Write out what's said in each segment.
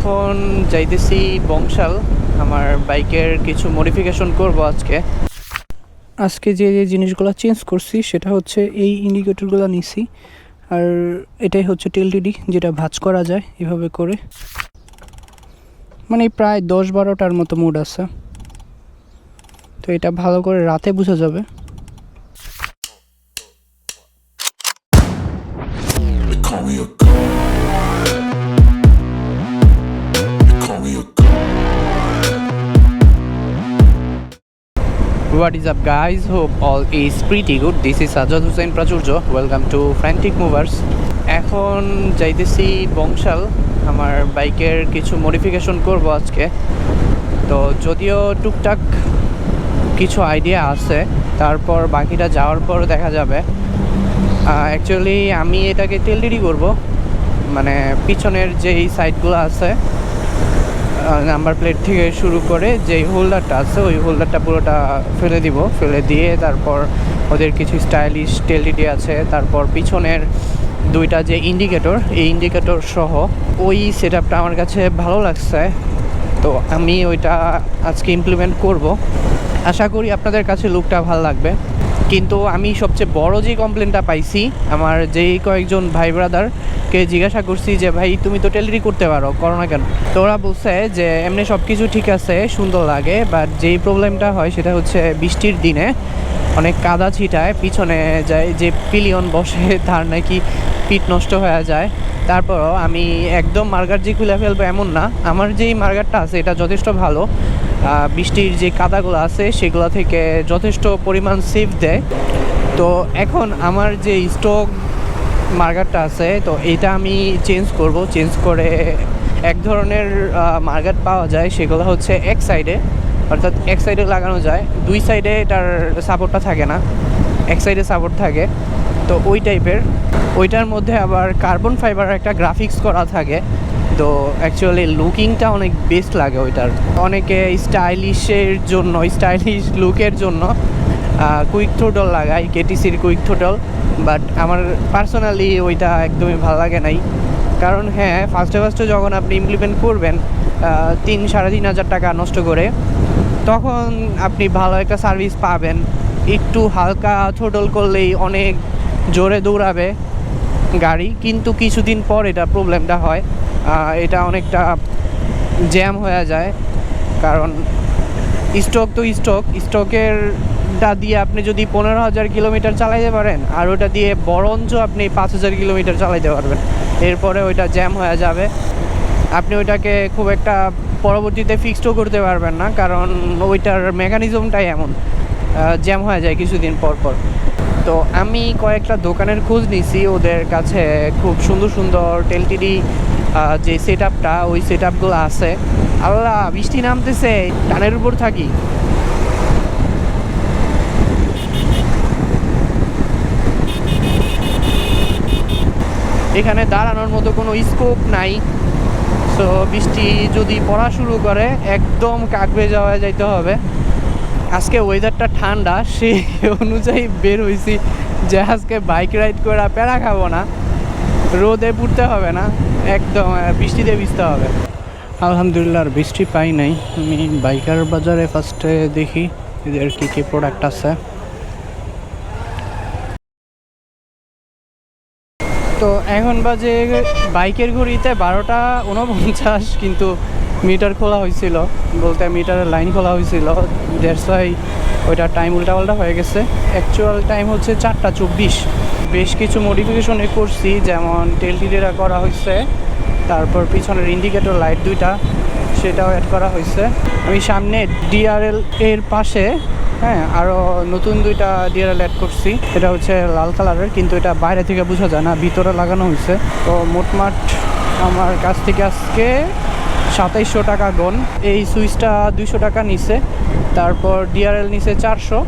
এখন যাইতেছি বংশাল। আমার বাইকের কিছু মডিফিকেশন করব আজকে যে যে জিনিসগুলো চেঞ্জ করছি সেটা হচ্ছে এই ইন্ডিকেটরগুলো নিছি, আর এটাই হচ্ছে টেলটিডি যেটা ভাঁজ করা যায় এভাবে করে। মানে প্রায় 10-12টার মতো মোড আছে, তো এটা ভালো করে রাতে বোঝা যাবে। What is up guys, hope all is pretty good. This is Sajjad Hussain Prachurjo. Welcome to Frantic Movers. এখন যাইতেছি বংশাল। আমার বাইকের কিছু মডিফিকেশন করব আজকে। তো যদিও টুকটাক কিছু আইডিয়া আছে, তারপর বাকিটা যাওয়ার পর দেখা যাবে। অ্যাকচুয়ালি আমি এটাকে টেলটিডি করব, মানে পিছনের যেই সাইডগুলো আছে নাম্বার প্লেট থেকে শুরু করে যেই হোল্ডারটা আছে ওই হোল্ডারটা পুরোটা ফেলে দিব। ফেলে দিয়ে তারপর ওদের কিছু স্টাইলিশ টেলটিডি আছে, তারপর পিছনের দুইটা যে ইন্ডিকেটর, এই ইন্ডিকেটর সহ ওই সেটআপটা আমার কাছে ভালো লাগছে, তো আমি ওইটা আজকে ইমপ্লিমেন্ট করব। আশা করি আপনাদের কাছে লুকটা ভালো লাগবে। কিন্তু আমি সবচেয়ে বড় যে কমপ্লেনটা পাইছি, আমার যেই কয়েকজন ভাই ব্রাদারকে জিজ্ঞাসা করছি যে ভাই তুমি তো টেলটিডি করতে পারো, করো না কেন? তো ওরা বলছে যে এমনি সব কিছু ঠিক আছে, সুন্দর লাগে, বাট যেই প্রবলেমটা হয় সেটা হচ্ছে বৃষ্টির দিনে অনেক কাদা ছিটায়, পিছনে যায় যে পিলিয়ন বসে তার নাকি পিঠ নষ্ট হয়ে যায়। তারপরও আমি একদম মার্গার যে খুলে ফেলবো এমন না, আমার যেই মার্গারটা আছে এটা যথেষ্ট ভালো, বৃষ্টির যে কাদাগুলো আছে সেগুলো থেকে যথেষ্ট পরিমাণ সেভ দেয়। তো এখন আমার যে স্টক মার্গারটা আছে, তো এটা আমি চেঞ্জ করব। চেঞ্জ করে এক ধরনের মার্গার পাওয়া যায়, সেগুলো হচ্ছে এক সাইডে, অর্থাৎ এক সাইডে লাগানো যায়, দুই সাইডে এটার সাপোর্টটা থাকে না, এক সাইডে সাপোর্ট থাকে। তো ওই টাইপের, ওইটার মধ্যে আবার কার্বন ফাইবার একটা গ্রাফিক্স করা থাকে। তো অ্যাকচুয়ালি লুকিংটা অনেক বেস্ট লাগে ওইটার। অনেকে স্টাইলিশের জন্য, স্টাইলিশ লুকের জন্য কুইক থ্রোটল লাগায়, কেটিসির কুইক থ্রোটল, বাট আমার পার্সোনালি ওইটা একদমই ভালো লাগে নাই। কারণ হ্যাঁ, ফার্স্টে যখন আপনি ইমপ্লিমেন্ট করবেন 3-3.5 হাজার টাকা নষ্ট করে, তখন আপনি ভালো একটা সার্ভিস পাবেন। একটু হালকা থ্রোটল করলেই অনেক জোরে দৌড়াবে গাড়ি, কিন্তু কিছুদিন পর এটা প্রবলেমটা হয়, এটা অনেকটা জ্যাম হয়ে যায়। কারণ স্টক তো স্টকেরটা দিয়ে আপনি যদি 15,000 কিলোমিটার চালাইতে পারেন, আর ওটা দিয়ে বরঞ্চ আপনি 5,000 কিলোমিটার চালাইতে পারবেন, এরপরে ওইটা জ্যাম হয়ে যাবে। আপনি ওইটাকে খুব একটা পরবর্তীতে ফিক্সডও করতে পারবেন না, কারণ ওইটার মেকানিজমটাই এমন, জ্যাম হয়ে যায় কিছুদিন পর পর। তো আমি কয়েকটা দোকানের খোঁজ নিছি, ওদের কাছে খুব সুন্দর সুন্দর টেলটিডি যে সেটআপটা, ওই সেটআপগুলো আছে। আল্লাহ, বৃষ্টি নামতেছে, টানের উপর থাকি। এখানে দাঁড়ানোর মতো কোনো স্কোপ নাই, সো বৃষ্টি যদি পড়া শুরু করে একদম কাক ভেজা হয়ে যাইতে হবে। আজকে ওয়েদারটা ঠান্ডা, সেই অনুযায়ী বের হয়েছি যে আজকে বাইক রাইড করে প্যারা খাবো না, রোদে পুড়তে হবে না, একদম বৃষ্টিতে ভিজতে হবে। আলহামদুলিল্লাহ আর বৃষ্টি পাই নাই। আমি বাইকার বাজারে ফার্স্টে দেখি এদের কী কী প্রোডাক্ট আছে। তো এখন বাজে বাইকের ঘড়িতে 12টা 49, কিন্তু মিটার খোলা হয়েছিল, বলতে মিটারের লাইন খোলা হয়েছিল, দ্যাটস ওয়াই ওইটা টাইম উল্টাপাল্টা হয়ে গেছে। অ্যাকচুয়াল টাইম হচ্ছে 4টা 24। বেশ কিছু মডিফিকেশনে করছি, যেমন টেলটিডিটা করা হয়েছে, তারপর পিছনের ইন্ডিকেটর লাইট দুইটা সেটাও অ্যাড করা হয়েছে। আমি সামনে ডিআরএল এর পাশে আরও নতুন দুইটা ডিআরএল অ্যাড করছি। এটা হচ্ছে লাল কালারের, কিন্তু এটা বাইরে থেকে বোঝা যায় না, ভিতরে লাগানো হয়েছে। তো মোটমাট আমার কাছ থেকে আজকে 2700 টাকা গন। এই সুইচটা 200 টাকা নিছে, তারপর ডিআরএল নিছে 400,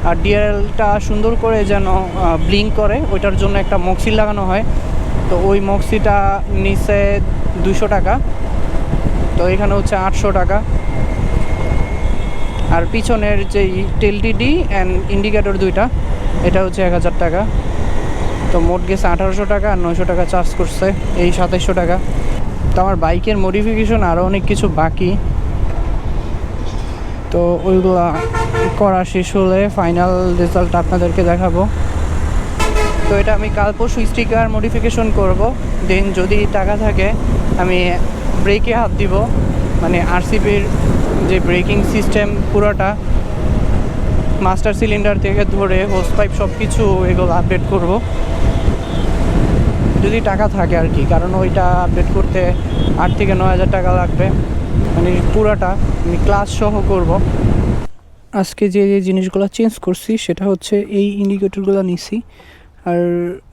আর ডিআরএলটা সুন্দর করে যেন ব্লিঙ্ক করে ওইটার জন্য একটা মক্সি লাগানো হয়, তো ওই মক্সিটা নিছে 200 টাকা। তো এখানে হচ্ছে 800 টাকা। আর পিছনের যে টেলটিডি অ্যান্ড ইন্ডিকেটর দুইটা, এটা হচ্ছে 1000 টাকা। তো মোট গেছে 1800 টাকা, আর 900 টাকা চার্জ করছে, এই 2700 টাকা। তো আমার বাইকের মডিফিকেশন আরও অনেক কিছু বাকি, তো ওইগুলা করা শেষ হলে ফাইনাল রেজাল্ট আপনাদেরকে দেখাবো। তো এটা আমি কাল পরশু স্টিকার মডিফিকেশন করব, দেন যদি টাকা থাকে আমি ব্রেকে হাত দিব, মানে আরসিবির যে ব্রেকিং সিস্টেম পুরোটা মাস্টার সিলিন্ডার থেকে ধরে হোস পাইপ সব কিছু এগুলো আপডেট করব যদি টাকা থাকে আর কি, কারণ ওইটা আপডেট করতে 8 থেকে 9 হাজার টাকা লাগবে, মানে পুরাটা আমি ক্লাস সহ করব। আজকে যে যে জিনিসগুলো চেঞ্জ করছি সেটা হচ্ছে এই ইন্ডিকেটরগুলো নিছি, আর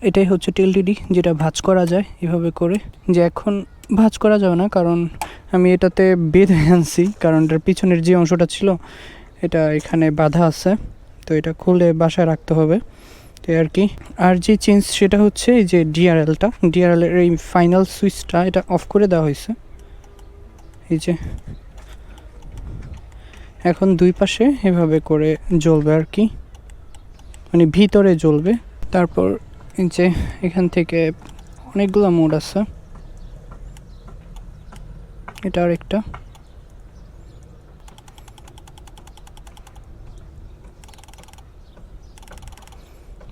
এটাই হচ্ছে টেলটিডি যেটা ভাঁজ করা যায় এভাবে করে, যে এখন ভাঁজ করা যাবে না কারণ আমি এটাতে বেঁধে আনছি, কারণ এটার পিছনের যে অংশটা ছিল এটা এখানে বাঁধা আছে, তো এটা খুলে বাসায় রাখতে হবে তো আর কি। আর যে চেঞ্জ সেটা হচ্ছে এই যে ডিআরএলের এই ফাইনাল সুইচটা এটা অফ করে দেওয়া হয়েছে, এই যে এখন দুই পাশে এভাবে করে জ্বলবে আর কি, মানে ভিতরে জ্বলবে। তারপর এই যে এখান থেকে অনেকগুলো মোড আছে, এটা আরেকটা,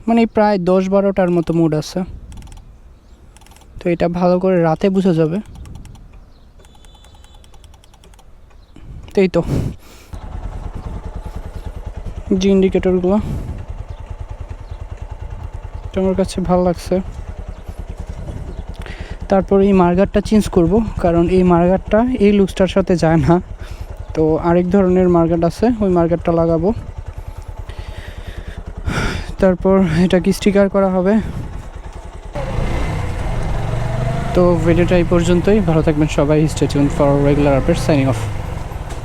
মানে প্রায় 10-12টার মতো মোড আছে, তো এটা ভালো করে রাতে বোঝা যাবে। তো এই তো যে ইন্ডিকেটরগুলো আমার কাছে ভালো লাগছে। তারপর এই মার্গারটা চেঞ্জ করব, কারণ এই মার্গারটা এই লুকসটার সাথে যায় না, তো আরেক ধরনের মার্গার আছে, ওই মার্গারটা লাগাবো। তারপর এটাকে স্টিকার করা হবে। তো ভিডিওটা এই পর্যন্তই, ভালো থাকবেন সবাই, stay tuned for regular update, signing off.